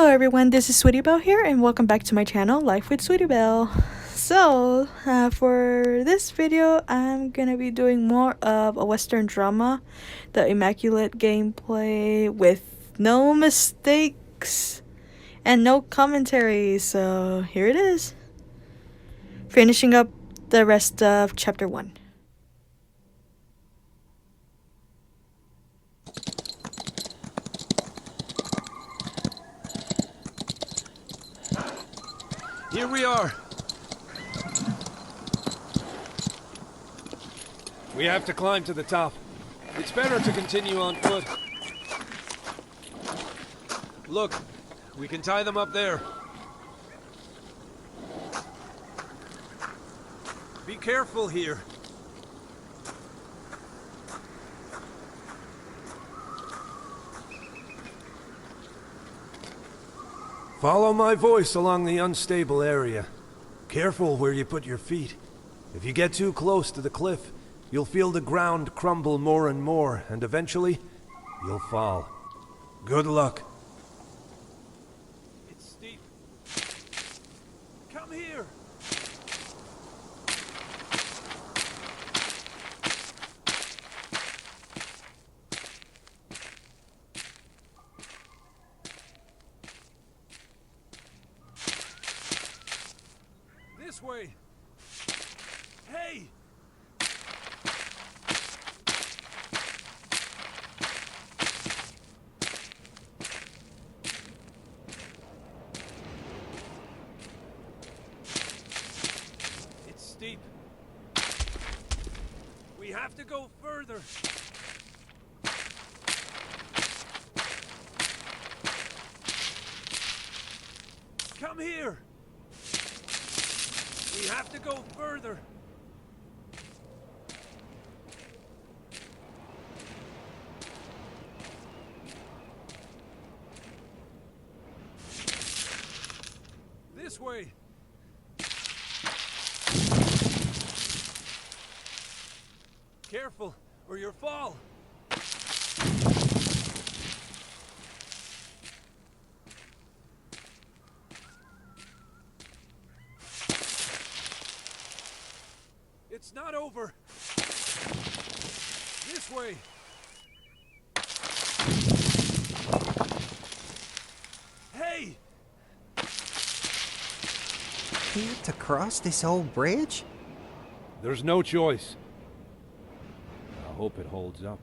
Hello everyone, this is Sweetybelle here and welcome back to my channel, Life with Sweetybelle. So, for this video, I'm gonna be doing more of a Western drama, the immaculate gameplay with no mistakes and no commentary, so here it is. Finishing up the rest of chapter 1. Here we are. We have to climb to the top. It's better to continue on foot. Look, we can tie them up there. Be careful here. Follow my voice along the unstable area. Careful where you put your feet. If you get too close to the cliff, you'll feel the ground crumble more and more, and eventually, you'll fall. Good luck. It's steep. Come here. This way. Hey! It's steep. We have to go further. Come here. We have to go further. This way. Careful, or you'll fall. It's not over. This way. Hey! Here to cross this old bridge? There's no choice. I hope it holds up.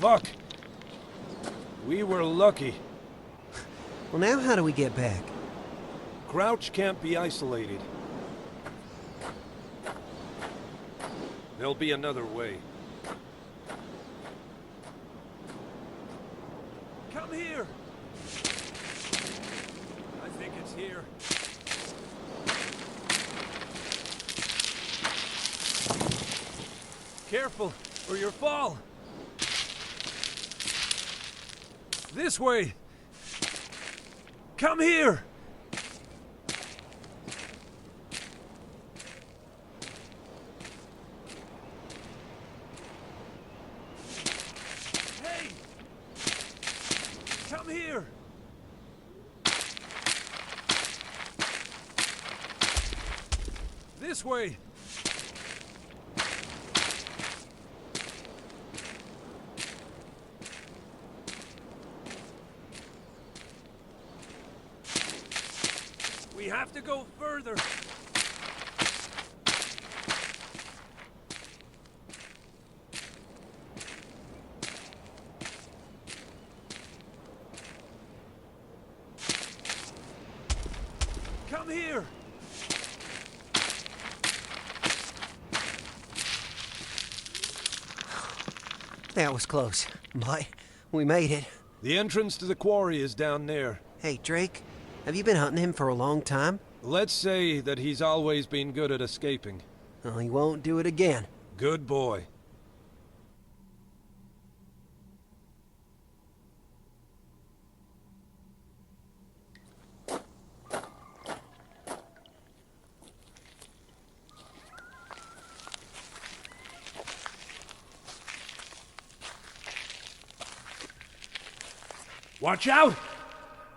Fuck! We were lucky. Well, now how do we get back? Crouch can't be isolated. There'll be another way. Come here! I think it's here. Careful, or you'll fall! This way! Come here! Hey! Come here! This way! We have to go further. Come here. That was close, but we made it. The entrance to the quarry is down there. Hey, Drake, have you been hunting him for a long time? Let's say that he's always been good at escaping. Oh, he won't do it again. Good boy. Watch out!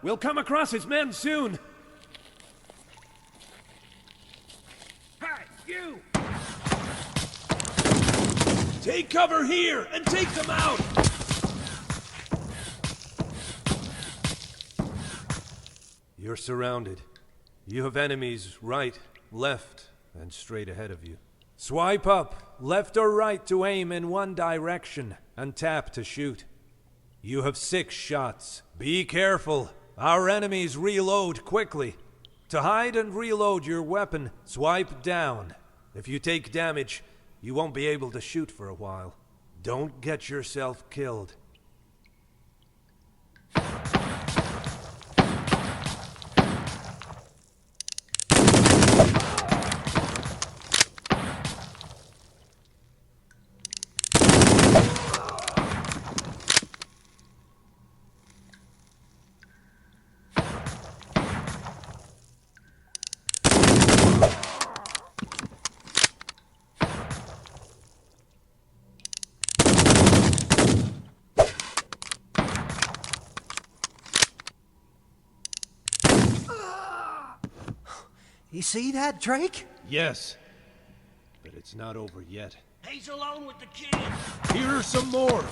We'll come across his men soon. Hi, you! Take cover here and take them out! You're surrounded. You have enemies right, left, and straight ahead of you. Swipe up, left or right to aim in one direction, and tap to shoot. You have 6 shots. Be careful. Our enemies reload quickly. To hide and reload your weapon, swipe down. If you take damage, you won't be able to shoot for a while. Don't get yourself killed. You see that, Drake? Yes, but it's not over yet. He's alone with the kid. Here are some more.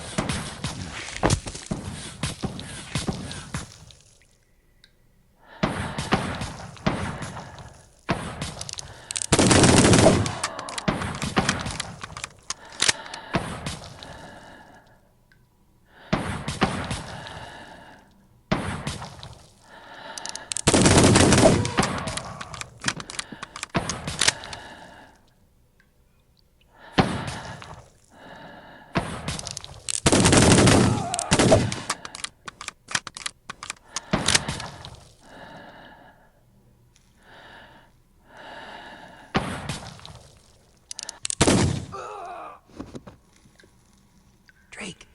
Drake,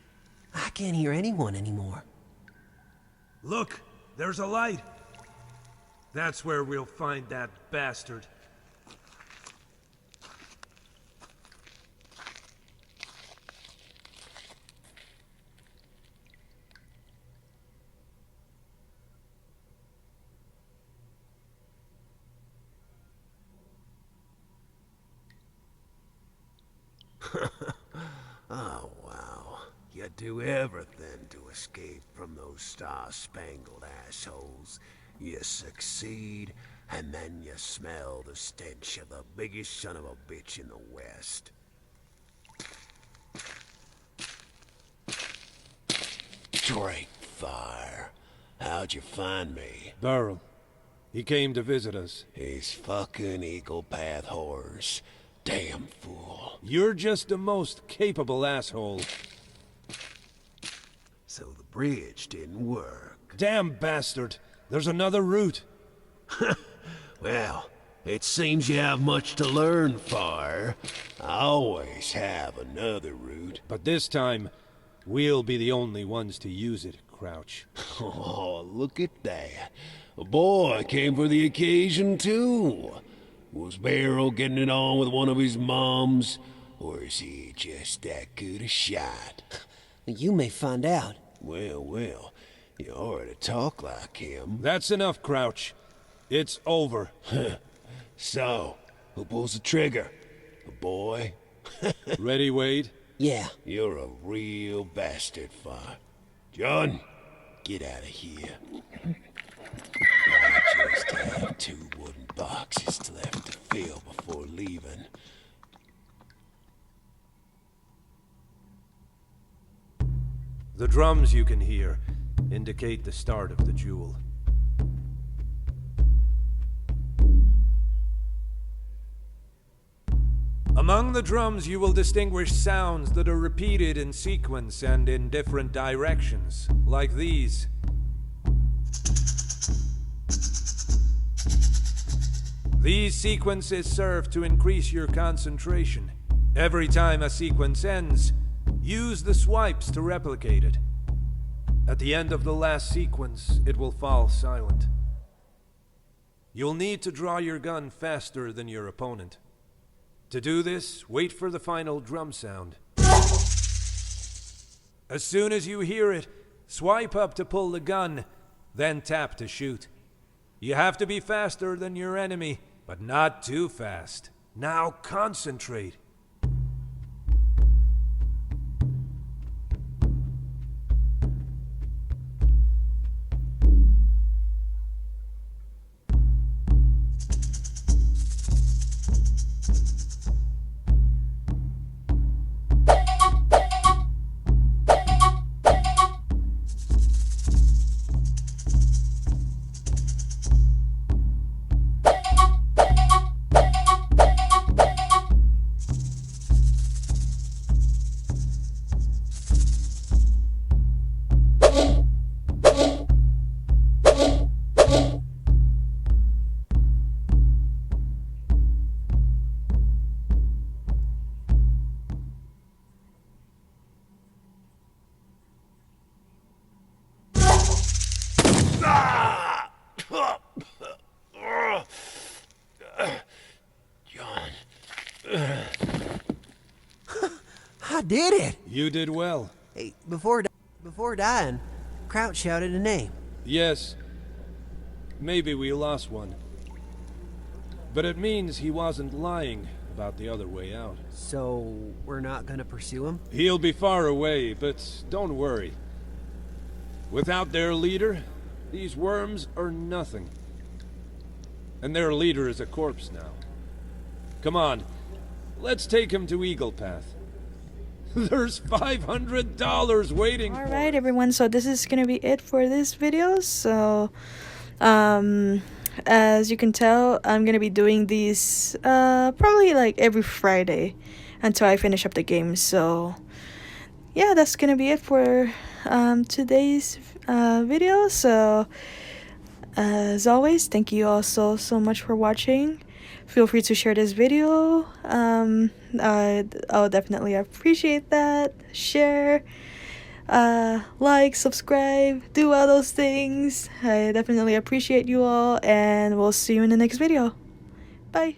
I can't hear anyone anymore. Look, there's a light. That's where we'll find that bastard. Oh, wow. You do everything to escape from those star-spangled assholes. You succeed, and then you smell the stench of the biggest son of a bitch in the West. Drake Fire. How'd you find me? Burl. He came to visit us. His fucking Eagle Path horse. Damn fool. You're just the most capable asshole. So the bridge didn't work. Damn bastard. There's another route. Well, it seems you have much to learn, Fire. I always have another route. But this time, we'll be the only ones to use it, Crouch. Oh, look at that. A boy came for the occasion, too. Was Barrow getting it on with one of his moms? Or is he just that good a shot? You may find out. Well, you ought to talk like him. That's enough, Crouch. It's over. So, who pulls the trigger? The boy? Ready, Wade? Yeah. You're a real bastard, Fire. John, get out of here. I just have 2 wooden boxes left to fill before leaving. The drums you can hear indicate the start of the jewel. Among the drums you will distinguish sounds that are repeated in sequence and in different directions, like these. These sequences serve to increase your concentration. Every time a sequence ends, use the swipes to replicate it. At the end of the last sequence, it will fall silent. You'll need to draw your gun faster than your opponent. To do this, wait for the final drum sound. As soon as you hear it, swipe up to pull the gun, then tap to shoot. You have to be faster than your enemy, but not too fast. Now concentrate. I did it! You did well. Hey, before dying, Crouch shouted a name. Yes. Maybe we lost one. But it means he wasn't lying about the other way out. So, we're not gonna pursue him? He'll be far away, but don't worry. Without their leader, these worms are nothing. And their leader is a corpse now. Come on, let's take him to Eagle Path. There's $500 waiting for Alright us. everyone, so this is gonna be it for this video. So as you can tell, I'm gonna be doing these probably like every Friday until I finish up the game. So yeah, that's gonna be it for today's video. So as always, thank you all so much for watching. Feel free to share this video. I'll definitely appreciate that. Share, like, subscribe, do all those things. I definitely appreciate you all, and we'll see you in the next video. Bye.